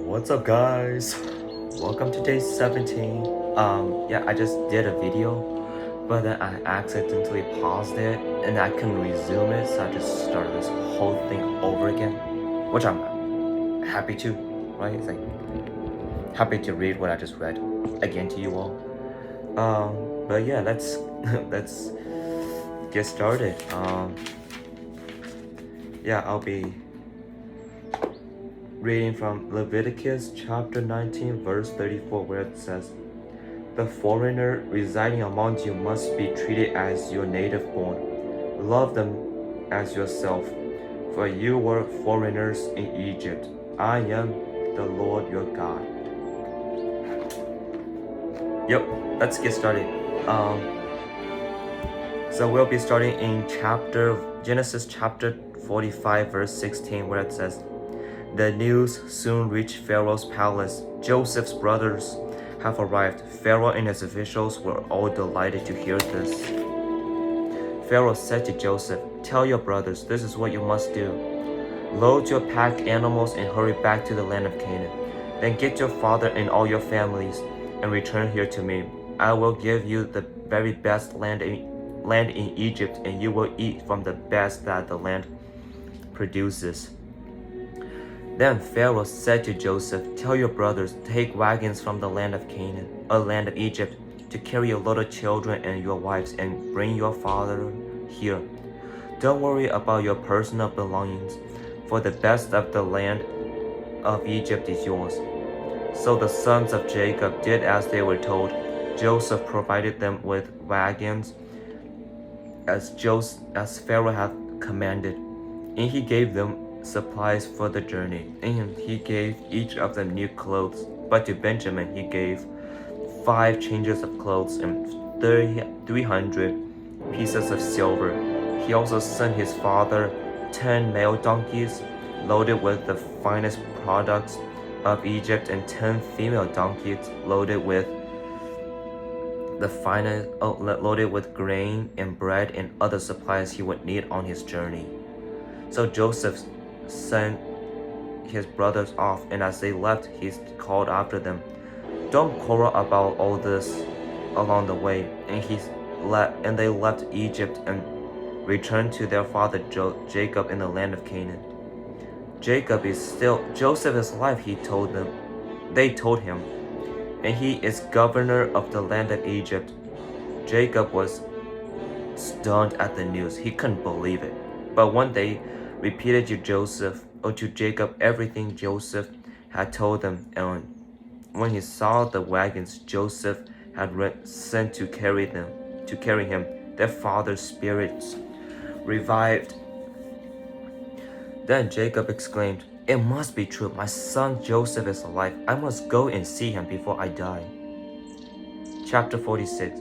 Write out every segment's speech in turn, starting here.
What's up, guys? Welcome to day 17. Yeah, I just did a video, but then I accidentally paused it and I couldn't resume it, so I just started this whole thing over again, which I'm happy to, right? It's like happy to read what I just read again to you all. But yeah, let's let's get started. Yeah, I'll be reading from Leviticus chapter 19, verse 34, where it says, "The foreigner residing among you must be treated as your native born. Love them as yourself, for you were foreigners in Egypt. I am the Lord your God." Yep, let's get started. So we'll be starting in Genesis chapter 45, verse 16, where it says, "The news soon reached Pharaoh's palace. Joseph's brothers have arrived. Pharaoh and his officials were all delighted to hear this. Pharaoh said to Joseph, 'Tell your brothers, this is what you must do. Load your pack animals and hurry back to the land of Canaan. Then get your father and all your families and return here to me. I will give you the very best land in Egypt, and you will eat from the best that the land produces.' Then Pharaoh said to Joseph, 'Tell your brothers, take wagons from the land of Canaan, a land of Egypt, to carry your little children and your wives, and bring your father here. Don't worry about your personal belongings, for the best of the land of Egypt is yours.' So the sons of Jacob did as they were told. Joseph provided them with wagons as Pharaoh had commanded, and he gave them supplies for the journey, and he gave each of them new clothes. But to Benjamin he gave 5 changes of clothes and 300 pieces of silver. He also sent his father 10 male donkeys loaded with the finest products of Egypt, and 10 female donkeys loaded with grain and bread and other supplies he would need on his journey. So Joseph sent his brothers off, and as they left, he called after them, 'Don't quarrel about all this along the way.' And they left Egypt and returned to their father Jacob in the land of Canaan. Joseph is alive, they told him, and he is governor of the land of Egypt." Jacob was stunned at the news. He couldn't believe it. But when they repeated to Jacob everything Joseph had told them, and when he saw the wagons Joseph had sent to carry him, their father's spirits revived. Then Jacob exclaimed, "It must be true. My son Joseph is alive. I must go and see him before I die." Chapter 46.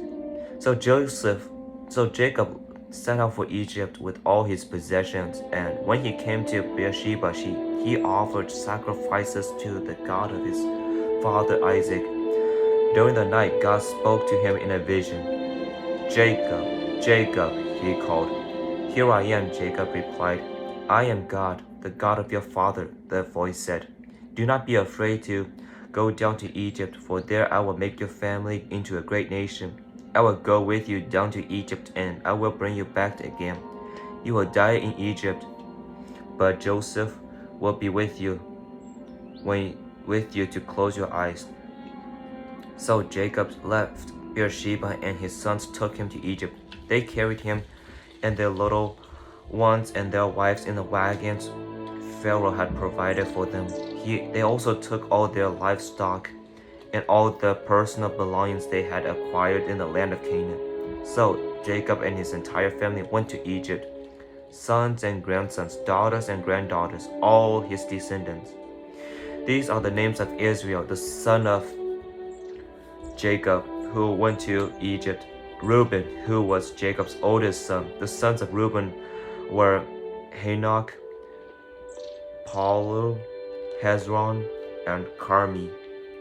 So Jacob set out for Egypt with all his possessions, and when he came to Beersheba, he offered sacrifices to the God of his father Isaac. During the night, God spoke to him in a vision. "Jacob, Jacob," he called. "Here I am," Jacob replied. "I am God, the God of your father," the voice said. "Do not be afraid to go down to Egypt, for there I will make your family into a great nation. I will go with you down to Egypt, and I will bring you back again. You will die in Egypt, but Joseph will be with you to close your eyes." So Jacob left Beersheba, and his sons took him to Egypt. They carried him and their little ones and their wives in the wagons Pharaoh had provided for them. They also took all their livestock and all the personal belongings they had acquired in the land of Canaan. So Jacob and his entire family went to Egypt, sons and grandsons, daughters and granddaughters, all his descendants. These are the names of Israel, the son of Jacob, who went to Egypt. Reuben, who was Jacob's oldest son. The sons of Reuben were Hanok, Palu, Hezron, and Carmi.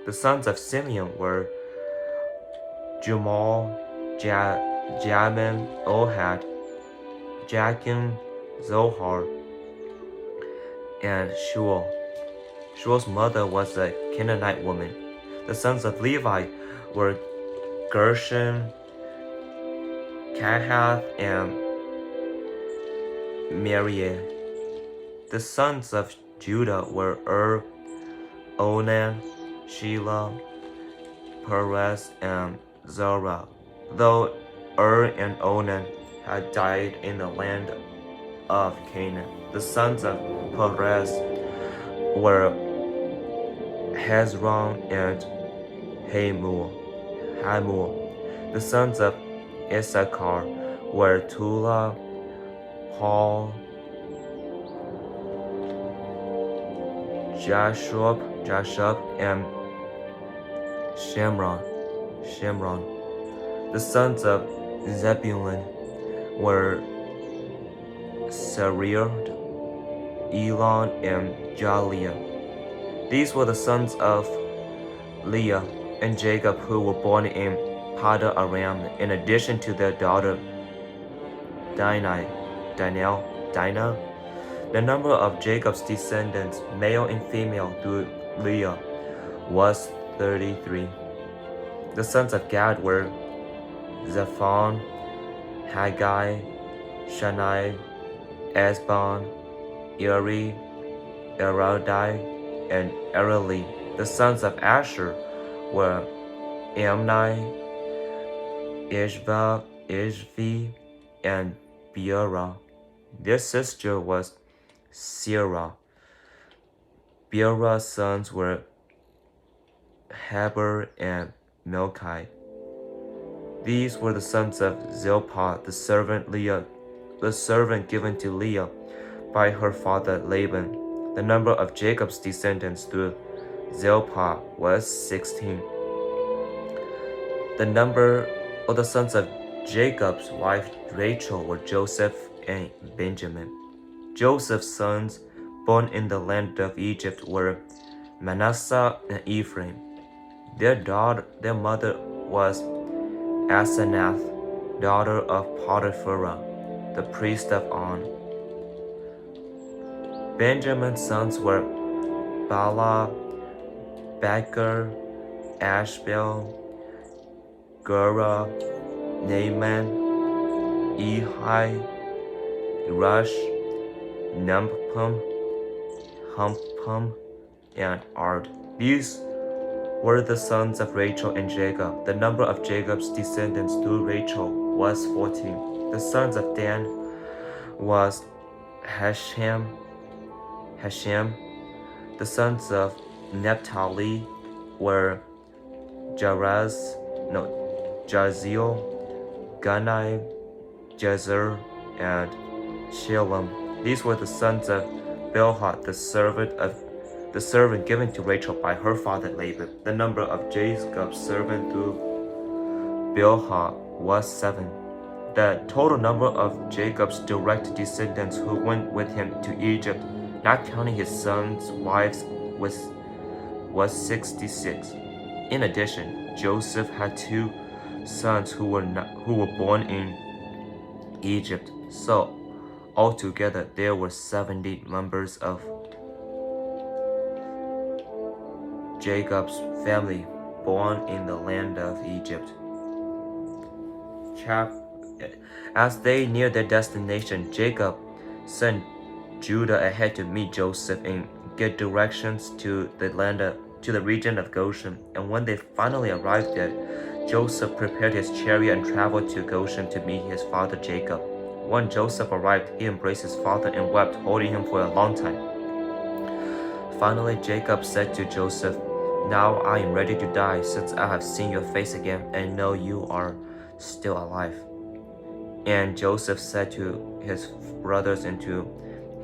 The sons of Simeon were Jumal, Jamin, Ohad, Jachin, Zohar, and Shual. Shual's mother was a Canaanite woman. The sons of Levi were Gershon, Kahath, and Merari. The sons of Judah were Onan, Shelah, Perez, and Zerah. Though and Onan had died in the land of Canaan, the sons of Perez were Hezron and Hamul. The sons of Issachar were Tola, Paul, Jashub, and Shimron. The sons of Zebulun were Sarir, Elon, and Jaliah. These were the sons of Leah and Jacob who were born in Pada Aram, in addition to their daughter Dinah. The number of Jacob's descendants, male and female, through Leah was 33. The sons of Gad were Zephon, Haggai, Shani, Esbon, Eri, Erodai, and Ereli. The sons of Asher were Amni, Ishvi, and Beerah. Their sister was Sirah. Beerah's sons were Heber and Milchi. These were the sons of Zilpah, the servant given to Leah by her father Laban. The number of Jacob's descendants through Zilpah was 16. The number of the sons of Jacob's wife Rachel were Joseph and Benjamin. Joseph's sons, born in the land of Egypt, were Manasseh and Ephraim. Their mother was Asenath, daughter of Potiphar, the priest of On. Benjamin's sons were Bala, Becher, Ashbel, Gera, Naaman, Ehi, Rush, Numpum, Humpum, and Ard. These were the sons of Rachel and Jacob. The number of Jacob's descendants through Rachel was 14. The sons of Dan was Hashem. The sons of Naphtali were Jaziel, Gunai, Jezer, and Shillam. These were the sons of Bilhah, the servant given to Rachel by her father Laban. The number of Jacob's servant through Bilhah was 7. The total number of Jacob's direct descendants who went with him to Egypt, not counting his sons' wives, was 66. In addition, Joseph had 2 sons who were born in Egypt. So altogether there were 70 members of Jacob's family born in the land of Egypt. As they neared their destination, Jacob sent Judah ahead to meet Joseph and get directions to the region of Goshen. And when they finally arrived there, Joseph prepared his chariot and traveled to Goshen to meet his father Jacob. When Joseph arrived, he embraced his father and wept, holding him for a long time. Finally, Jacob said to Joseph, "Now I am ready to die, since I have seen your face again and know you are still alive." And Joseph said to his brothers and to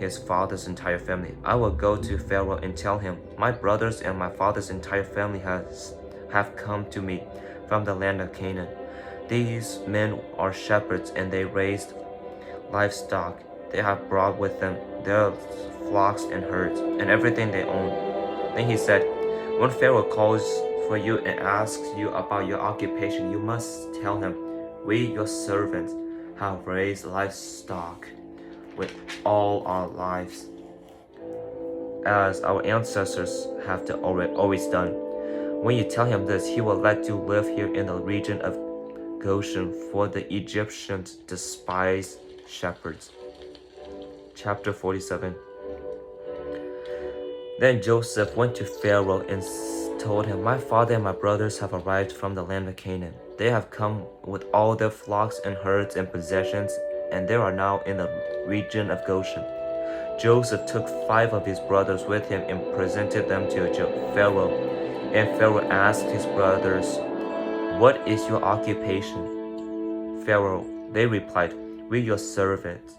his father's entire family, "I will go to Pharaoh and tell him, my brothers and my father's entire family have come to me from the land of Canaan. These men are shepherds and they raised livestock. They have brought with them their flocks and herds and everything they own." Then he said, "When Pharaoh calls for you and asks you about your occupation, you must tell him, 'We, your servants, have raised livestock with all our lives.'" as our ancestors have always done. When you tell him this, he will let you live here in the region of Goshen, for the Egyptians despise shepherds. Chapter 47. Then Joseph went to Pharaoh and told him, "My father and my brothers have arrived from the land of Canaan. They have come with all their flocks and herds and possessions, and they are now in the region of Goshen." Joseph took 5 of his brothers with him and presented them to Pharaoh. And Pharaoh asked his brothers, "What is your occupation?" Pharaoh, they replied, "We your servants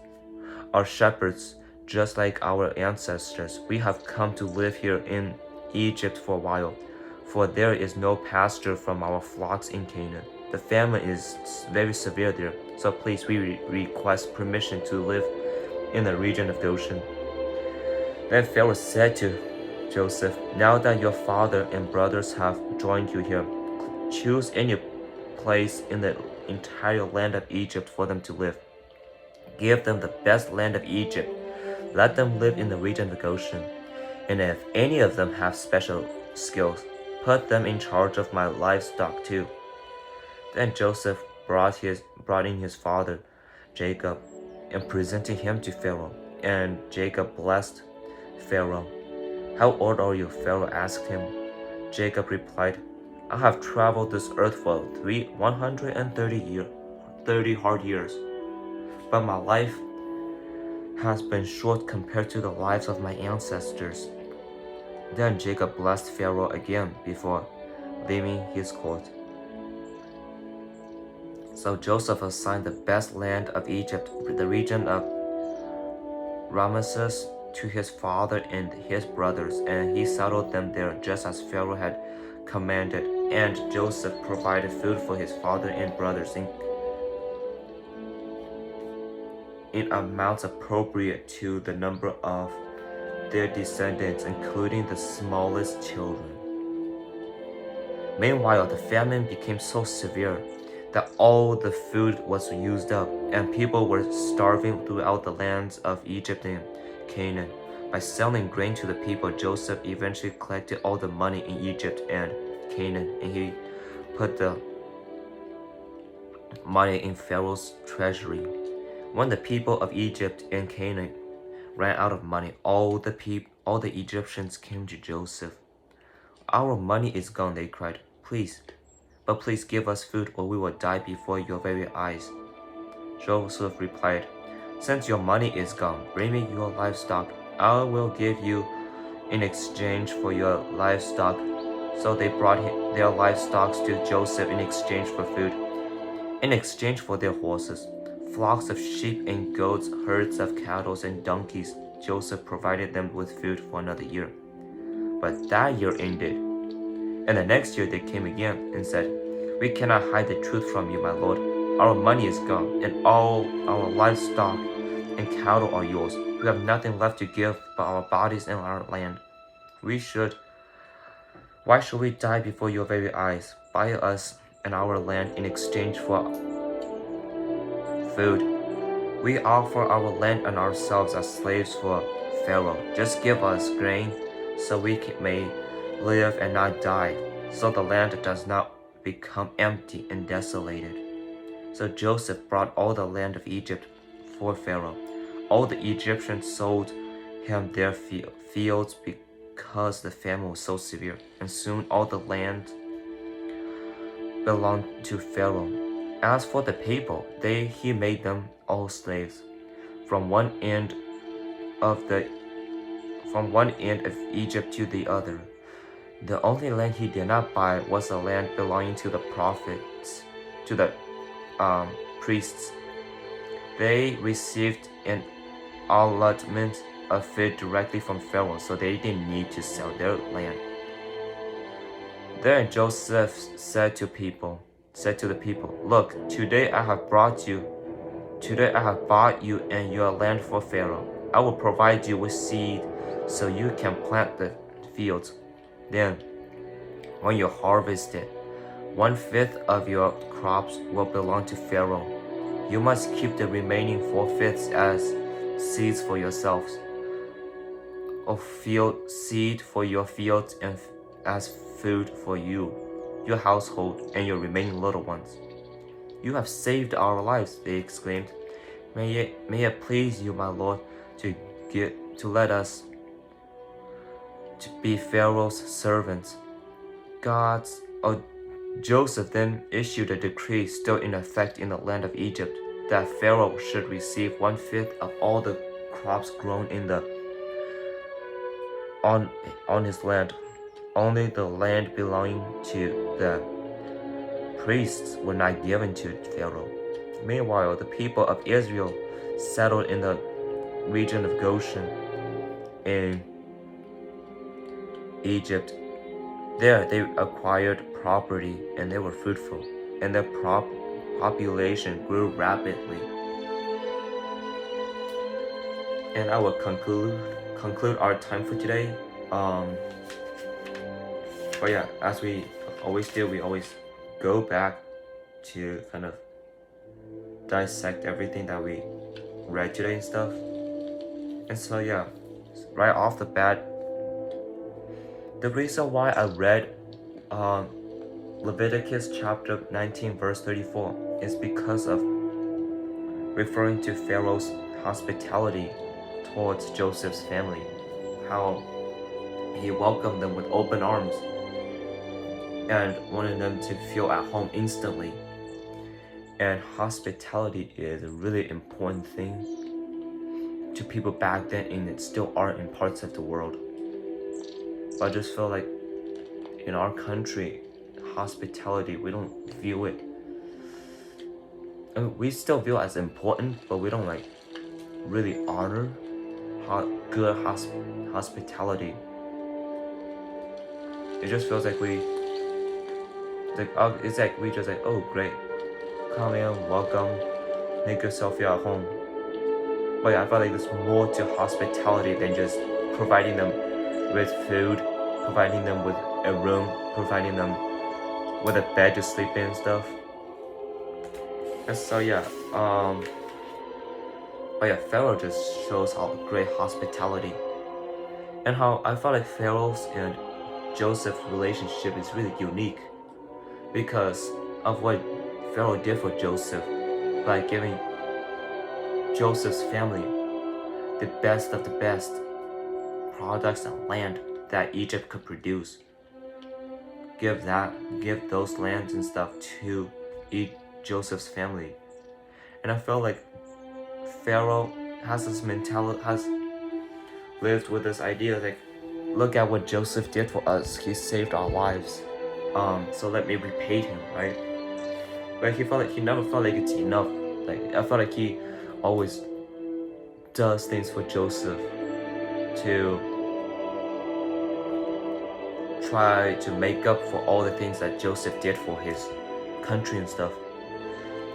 are shepherds, just like our ancestors. We have come to live here in Egypt for a while, for there is no pasture from our flocks in Canaan. The famine is very severe there, so please we request permission to live in the region of Goshen." Then Pharaoh said to Joseph, "Now that your father and brothers have joined you here, choose any place in the entire land of Egypt for them to live. Give them the best land of Egypt. Let them live in the region of Goshen. And if any of them have special skills, put them in charge of my livestock too." Then Joseph brought in his father, Jacob, and presented him to Pharaoh. And Jacob blessed Pharaoh. "How old are you?" Pharaoh asked him. Jacob replied, "I have traveled this earth for 130 hard years, but my life has been short compared to the lives of my ancestors." Then Jacob blessed Pharaoh again before leaving his court. So Joseph assigned the best land of Egypt, the region of Ramesses, to his father and his brothers, and he settled them there just as Pharaoh had commanded. And Joseph provided food for his father and brothers in amounts appropriate to the number of their descendants, including the smallest children. Meanwhile, the famine became so severe that all the food was used up, and people were starving throughout the lands of Egypt and Canaan. By selling grain to the people, Joseph eventually collected all the money in Egypt and Canaan, and he put the money in Pharaoh's treasury. When the people of Egypt and Canaan ran out of money, all the Egyptians came to Joseph. "Our money is gone," they cried. Please give us food, or we will die before your very eyes." Joseph replied, "Since your money is gone, bring me your livestock. I will give you in exchange for your livestock." So they brought their livestock to Joseph in exchange for food. In exchange for their horses, flocks of sheep and goats, herds of cattle and donkeys, Joseph provided them with food for another year. But that year ended, and the next year they came again and said, "We cannot hide the truth from you, my lord. Our money is gone, and all our livestock and cattle are yours. We have nothing left to give but our bodies and our land. Why should we die before your very eyes? Buy us and our land in exchange for food. We offer our land and ourselves as slaves for Pharaoh. Just give us grain so we may live and not die, so the land does not become empty and desolated." So Joseph brought all the land of Egypt for Pharaoh. All the Egyptians sold him their fields because the famine was so severe, and soon all the land belonged to Pharaoh. As for the people, he made them all slaves, from one end of Egypt to the other. The only land he did not buy was the land belonging to the prophets, to the priests. They received an allotment of food directly from Pharaoh, so they didn't need to sell their land. Then Joseph said to the people, "Look, today I have bought you and your land for Pharaoh. I will provide you with seed so you can plant the fields. Then, when you harvest it, 1/5 of your crops will belong to Pharaoh. You must keep the remaining 4/5 as seeds for yourselves. of field seed for your fields and as food for you, your household, and your remaining little ones. You have saved our lives, they exclaimed. May it please you, my lord, to let us to be Pharaoh's servants. Joseph then issued a decree still in effect in the land of Egypt that Pharaoh should receive 1/5 of all the crops grown on his land. Only the land belonging to the priests were not given to Pharaoh. Meanwhile, the people of Israel settled in the region of Goshen in Egypt. There they acquired property and they were fruitful, and their population grew rapidly. And I will conclude our time for today. But yeah, as we always do, we always go back to kind of dissect everything that we read today and stuff. And so yeah, right off the bat, the reason why I read Leviticus chapter 19 verse 34 is because of referring to Pharaoh's hospitality towards Joseph's family, how he welcomed them with open arms and wanted them to feel at home instantly. And hospitality is a really important thing to people back then, and it still are in parts of the world. But I just feel like in our country, hospitality, we don't view it. I mean, we still view it as important, but we don't like really honor good hospitality. It just feels like we just like, oh great, come in, welcome, make yourself feel at home. But yeah, I feel like there's more to hospitality than just providing them with food, providing them with a room, providing them with a bed to sleep in and stuff. And so yeah, but yeah, Pharaoh just shows how great hospitality, and how I felt like Pharaoh's and Joseph's relationship is really unique because of what Pharaoh did for Joseph by giving Joseph's family the best of the best products and land that Egypt could produce. Give those lands and stuff to Joseph's family. And I felt like Pharaoh has this mentality, has lived with this idea like, look at what Joseph did for us. He saved our lives. So let me repay him, right? But he never felt like it's enough. Like I felt like he always does things for Joseph to try to make up for all the things that Joseph did for his country and stuff.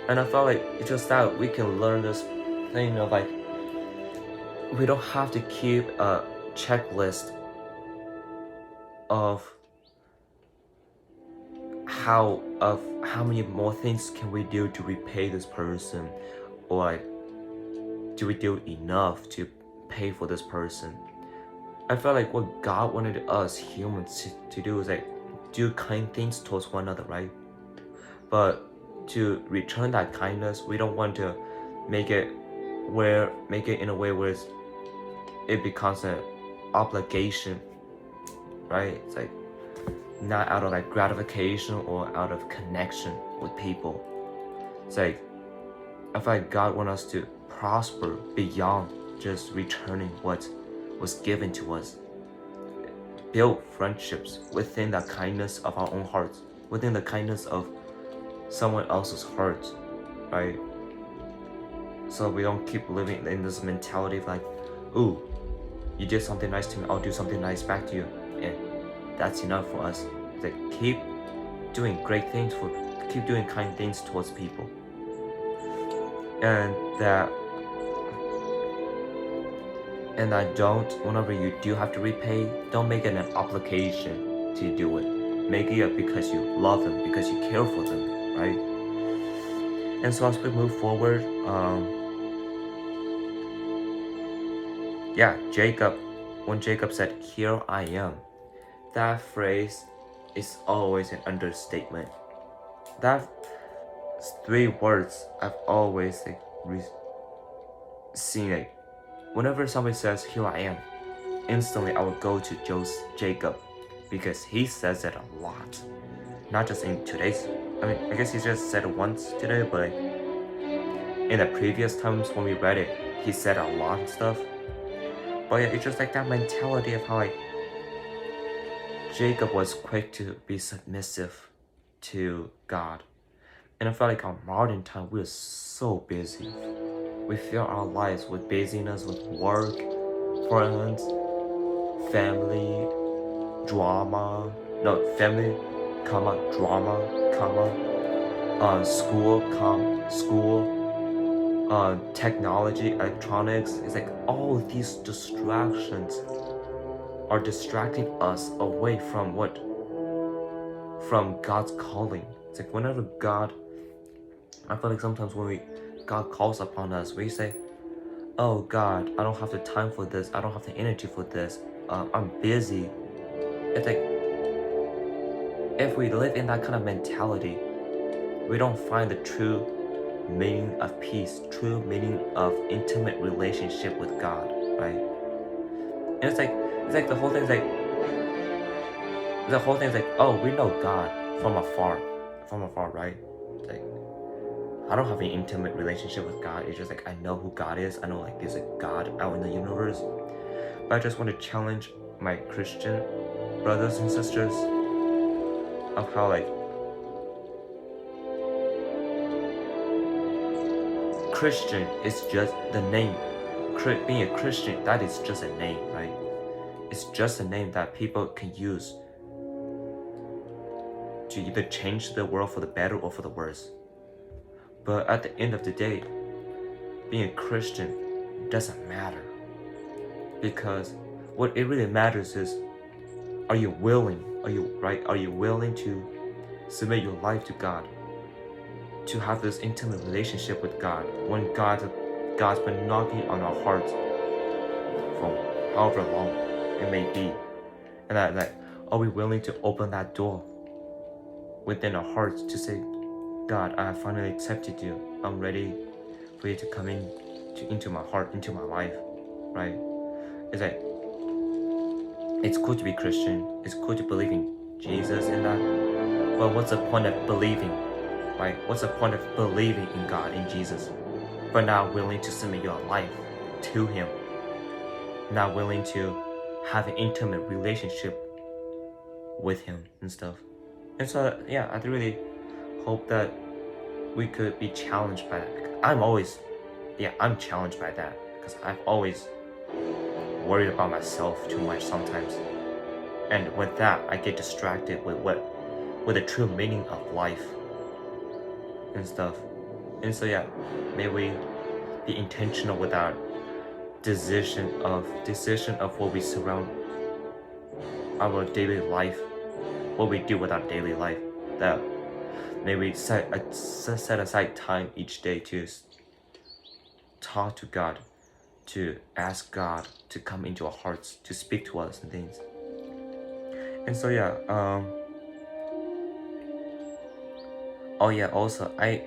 And I felt like it's just that we can learn this thing of like, we don't have to keep a checklist of how many more things can we do to repay this person, or like, do we do enough to pay for this person? I felt like what God wanted us humans to do is like do kind things towards one another, right? But to return that kindness, we don't want to make it in a way where it becomes an obligation, right? It's like not out of like gratification or out of connection with people. It's like I feel like God wants us to prosper beyond just returning what was given to us. Build friendships within the kindness of our own hearts, within the kindness of someone else's heart, right? So we don't keep living in this mentality of like, ooh, you did something nice to me, I'll do something nice back to you, and that's enough for us. It's like keep doing great things keep doing kind things towards people, and whenever you do have to repay, don't make it an obligation to do it. Make it because you love them, because you care for them, right? And so as we move forward, Jacob when Jacob said, "Here I am," that phrase is always an understatement. That 3 words I've always seen it. Whenever somebody says, "Here I am," instantly I will go to Jacob, because he says it a lot. Not just in today's, I guess he just said it once today, but in the previous times when we read it, he said a lot of stuff. But yeah, it's just like that mentality of how Jacob was quick to be submissive to God. And I felt like our modern time, we're so busy. We fill our lives with busyness, with work, friends, family, drama, school, technology, electronics. It's like all of these distractions are distracting us away from from God's calling. It's like whenever I feel like sometimes when God calls upon us, we say, "Oh God, I don't have the time for this. I don't have the energy for this. I'm busy." It's like, if we live in that kind of mentality, we don't find the true meaning of peace, true meaning of intimate relationship with God, right? And it's like the whole thing's like, oh, we know God from afar, right? It's like, I don't have an intimate relationship with God. It's just like, I know who God is. I know like there's a God out in the universe. But I just want to challenge my Christian brothers and sisters of how like Christian is just the name. Being a Christian, that is just a name, right? It's just a name that people can use to either change the world for the better or for the worse. But at the end of the day, being a Christian doesn't matter, because what it really matters is, are you willing to submit your life to God, to have this intimate relationship with God, when God's been knocking on our hearts for however long it may be, and that are we willing to open that door within our hearts to say, "God, I have finally accepted you. I'm ready for you to come into my heart, into my life," right? It's like, it's cool to be Christian. It's cool to believe in Jesus in that. But what's the point of believing, right? What's the point of believing in God, in Jesus, but not willing to submit your life to Him? Not willing to have an intimate relationship with Him and stuff. And so, yeah, I really hope that we could be challenged by that. I'm challenged by that, because I've always worried about myself too much sometimes. And with that, I get distracted with the true meaning of life and stuff. And so yeah, may we be intentional with our decision of what we surround our daily life, what we do with our daily life. That may we set aside time each day to talk to God, to ask God to come into our hearts, to speak to us and things. And so yeah, oh yeah, also I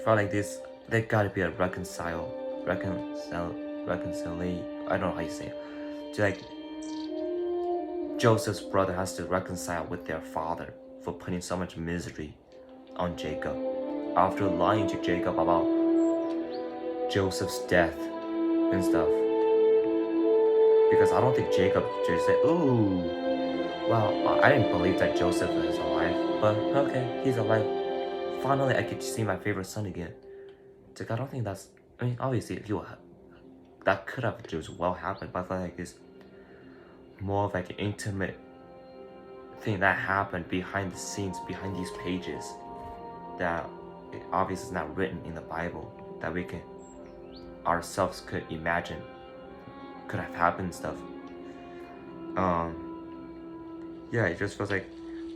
felt like there gotta be a reconcile, I don't know how you say it. To like, Joseph's brother has to reconcile with their father for putting so much misery on Jacob, after lying to Jacob about Joseph's death and stuff. Because I don't think Jacob just said, "Ooh, well, I didn't believe that Joseph is alive, but okay, he's alive. Finally, I get to see my favorite son again." It's like, I don't think that's, obviously, that could have just well happened, but I feel like it's more of like an intimate thing that happened behind the scenes, behind these pages, that it obviously is not written in the Bible, that we can ourselves could imagine could have happened and stuff. Yeah, it just feels like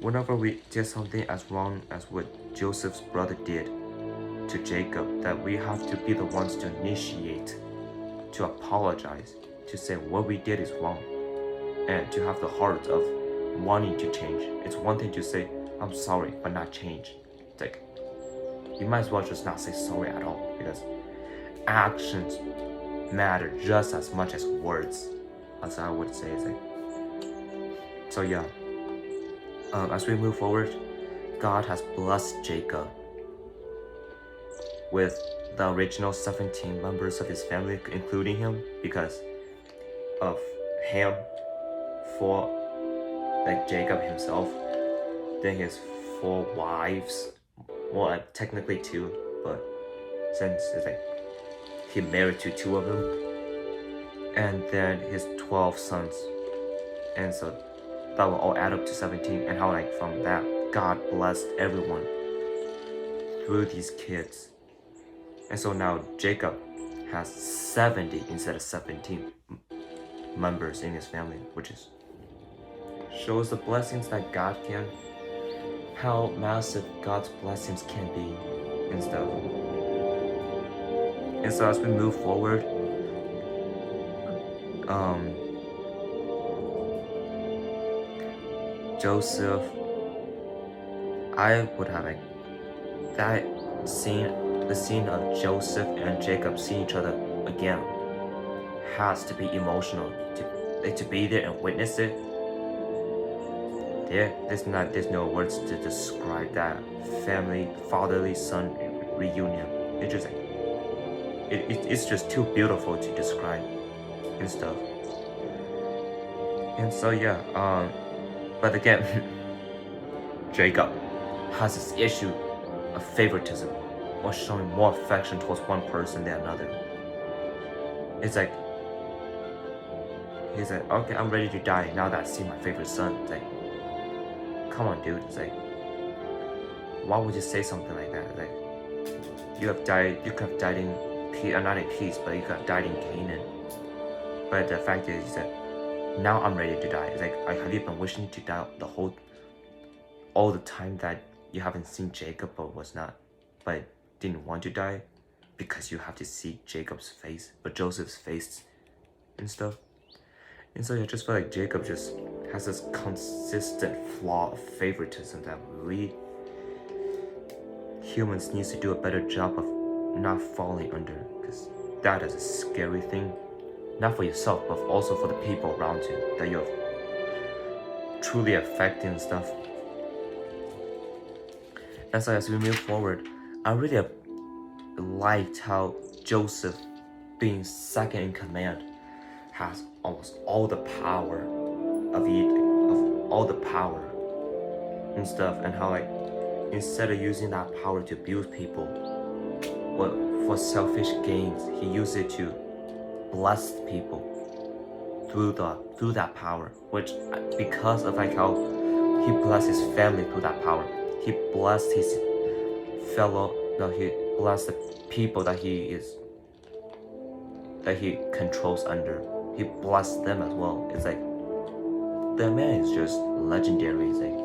whenever we did something as wrong as what Joseph's brother did to Jacob, that we have to be the ones to initiate, to apologize, to say what we did is wrong. and to have the heart of wanting to change. It's one thing to say, I'm sorry, but not change. It's like, you might as well just not say sorry at all, because actions matter just as much as words, as I would say. It's like, so yeah, as we move forward, God has blessed Jacob with the original 17 members of his family, including him, because of Ham for like Jacob himself, then his 4 wives, well, technically 2, but since it's like he married to 2 of them, and then his 12 sons, and so that will all add up to 17, and how like from that God blessed everyone through these kids. And so now Jacob has 70 instead of 17 members in his family, which is shows the blessings that God can, how massive God's blessings can be and stuff. And so as we move forward, Joseph, I would have like that scene, the scene of Joseph and Jacob seeing each other again has to be emotional. To be there and witness it, there's no words to describe that family, fatherly son reunion. It's just like, it's just too beautiful to describe and stuff. And so yeah, but again, Jacob has this issue of favoritism, or showing more affection towards one person than another. It's like, he's like, okay, I'm ready to die now that I see my favorite son. It's like, come on, dude. It's like, why would you say something like that? It's like, you could have died in peace, not in peace, but you could have died in Canaan. But the fact is that now I'm ready to die. It's like, have you been wishing to die all the time that you haven't seen Jacob but didn't want to die, because you have to see Jacob's face, but Joseph's face and stuff. And so I just feel like Jacob just has this consistent flaw of favoritism that we humans need to do a better job of not falling under, because that is a scary thing, not for yourself, but also for the people around you that you're truly affecting and stuff. And so as we move forward, I really liked how Joseph, being second in command, has almost all the power of all the power and stuff, and how like instead of using that power to abuse people, well, for selfish gains, he used it to bless people through that power, which because of like how he blessed his family through that power, he blessed his he blessed the people that he controls under. He blessed them as well. It's like, the man is just legendary. It's like,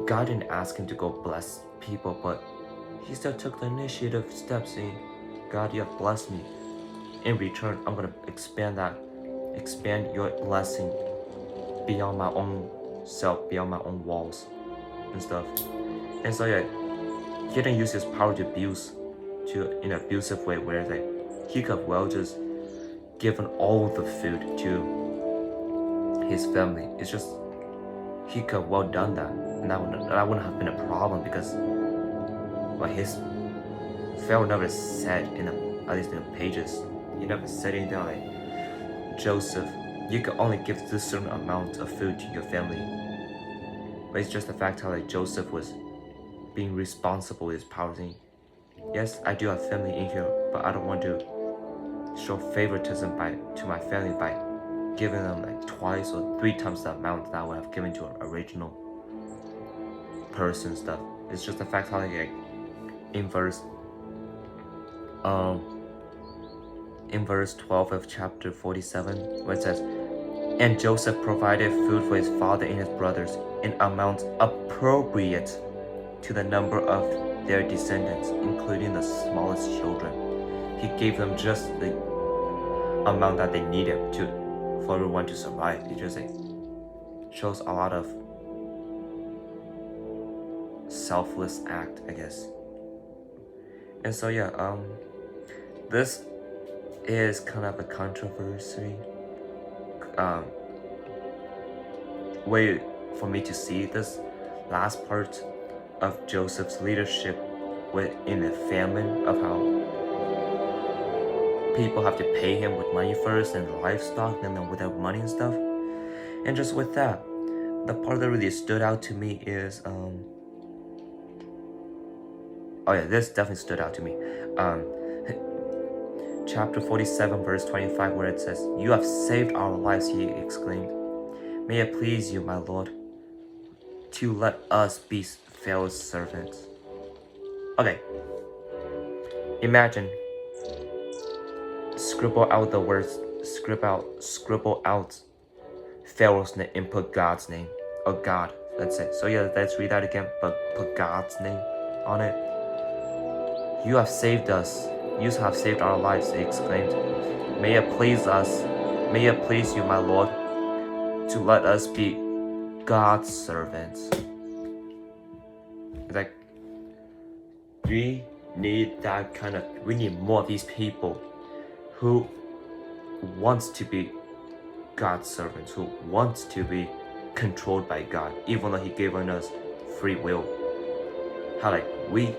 God didn't ask him to go bless people, but he still took the initiative steps, saying, God, you have blessed me. In return, I'm gonna expand your blessing beyond my own self, beyond my own walls and stuff. And so yeah, he didn't use his power to abuse in an abusive way, where like he could have well just given all the food to his family. It's just, he could have well done that, and that wouldn't have been a problem, because his Pharaoh never said at least in the pages, he never said anything like, Joseph, you can only give this certain amount of food to your family. But it's just the fact how like Joseph was being responsible with his power, saying, yes, I do have family in here, but I don't want to show favoritism to my family by giving them like 2 or 3 times the amount that I would have given to an original person stuff. It's just the fact how like in verse 12 of chapter 47, where it says, and Joseph provided food for his father and his brothers in amounts appropriate to the number of their descendants, including the smallest children. He gave them just the amount that they needed for everyone to survive. It just like shows a lot of selfless act, I guess. And so yeah, this is kind of a controversy way for me to see this last part of Joseph's leadership in the famine, of how people have to pay him with money first and livestock, and then without money and stuff. And just with that, the part that really stood out to me is oh yeah, this definitely stood out to me. Chapter 47 verse 25, where it says, "You have saved our lives," he exclaimed. "May it please you, my lord, to let us be Pharaoh's servants." Okay, imagine, scribble out the words, scribble out Pharaoh's name and put God's name, or God, let's say. So yeah, let's read that again, but put God's name on it. "You have saved us. You have saved our lives," he exclaimed. May it please you, my lord, to let us be God's servants." Like, we need that kind of, we need more of these people who wants to be God's servants, who wants to be controlled by God, even though he gave us free will. How like we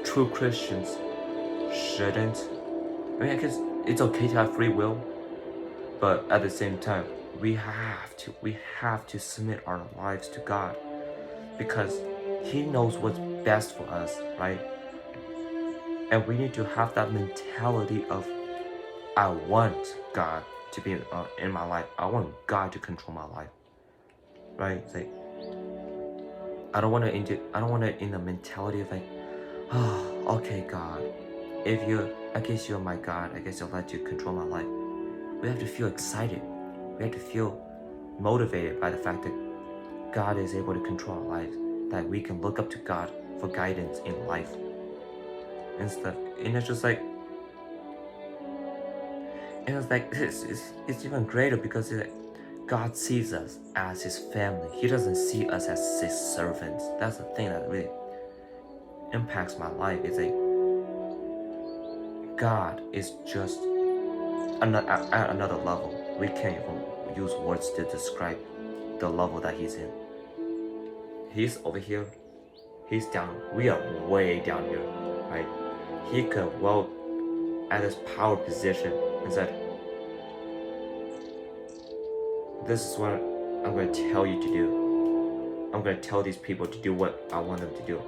true Christians shouldn't, I mean, I guess it's okay to have free will, but at the same time, we have to submit our lives to God, because he knows what's best for us, right? And we need to have that mentality of, I want God to be in my life. I want God to control my life, right? It's like, I don't want to in the mentality of like, oh, okay, God, I guess you're my God, I guess I'll let you control my life. We have to feel excited. We have to feel motivated by the fact that God is able to control our lives, that we can look up to God for guidance in life and stuff. And it's just like, it's even greater because God sees us as his family. He doesn't see us as his servants. That's the thing that really impacts my life. It's like, God is just at another level. We can't even use words to describe the level that he's in. He's over here, he's down, we are way down here, right? He could well at his power position and said, "This is what I'm going to tell you to do. I'm going to tell these people to do what I want them to do."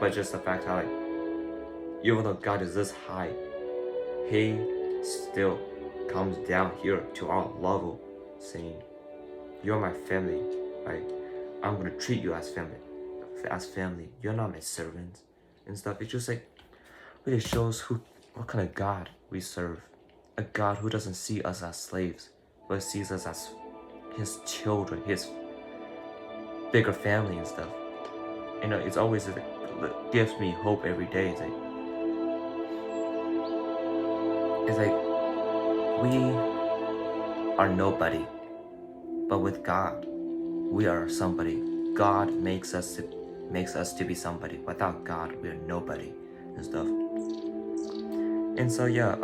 But just the fact that, like, even though God is this high, he still comes down here to our level, saying, "You're my family, right? I'm going to treat you as family. You're not my servants," and stuff. It just like really shows what kind of God we serve. A God who doesn't see us as slaves, but sees us as his children, his bigger family and stuff. You know, it's always it gives me hope every day. It's like we are nobody, but with God, we are somebody. God makes us to be somebody. Without God, we are nobody and stuff. And so yeah,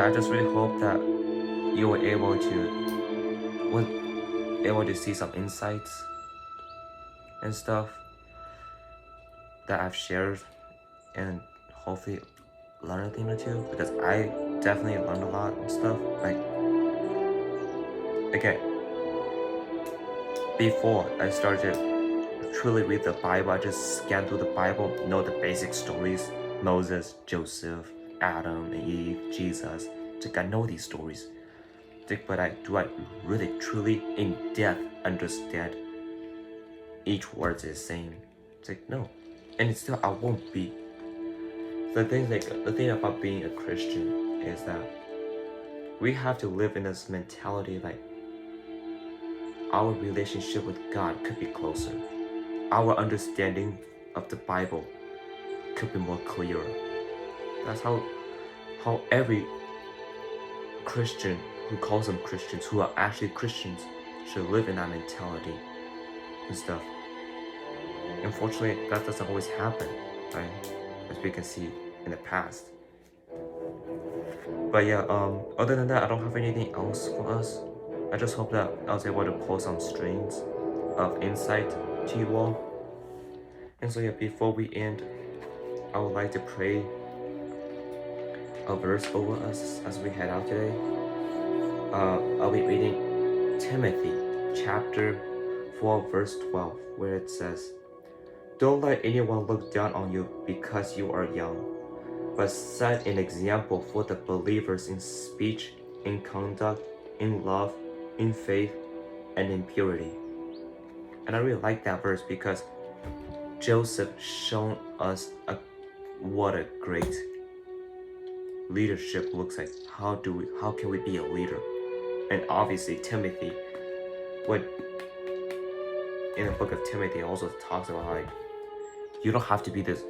I just really hope that you were able to see some insights and stuff that I've shared, and hopefully learn a thing or two, because I definitely learned a lot and stuff. Like, again, before I started to truly read the Bible, I just scanned through the Bible, know the basic stories: Moses, Joseph, Adam and Eve, Jesus. It's like, I know these stories. But do I really truly in depth understand each word is saying? It's like, no. And it's still, I won't be. The thing about being a Christian is that we have to live in this mentality like our relationship with God could be closer. Our understanding of the Bible could be more clearer. That's how every Christian who calls them Christians, who are actually Christians, should live in that mentality and stuff. Unfortunately, that doesn't always happen, right? As we can see in the past. But yeah, other than that, I don't have anything else for us. I just hope that I was able to pull some strings of insight to you all. And so yeah, before we end, I would like to pray a verse over us as we head out today. I'll be reading Timothy chapter 4 verse 12, where it says, "Don't let anyone look down on you because you are young, but set an example for the believers in speech, in conduct, in love, in faith, and in purity." And I really like that verse because Joseph shown us what a great leadership looks like. How can we be a leader? And obviously Timothy, what in the book of Timothy also talks about, like, you don't have to be this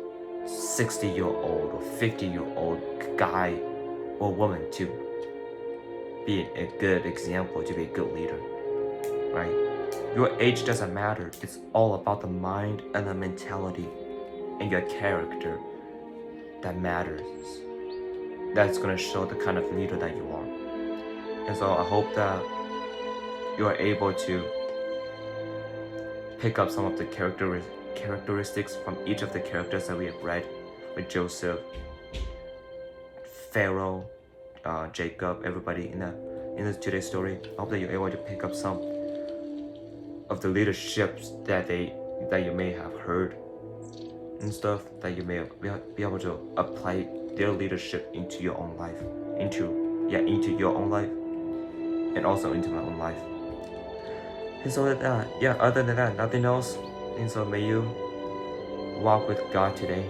60-year-old or 50-year-old guy or woman to be a good example, to be a good leader, right? Your age doesn't matter. It's all about the mind and the mentality and your character that matters. That's gonna show the kind of leader that you are. And so I hope that you are able to pick up some of the characteristics from each of the characters that we have read, with Joseph, Pharaoh, Jacob, everybody in today's story. I hope that you're able to pick up some of the leaderships that you may have heard and stuff, that you may be able to apply their leadership into your own life, into your own life, and also into my own life. And so other than that, nothing else. And so may you walk with God today.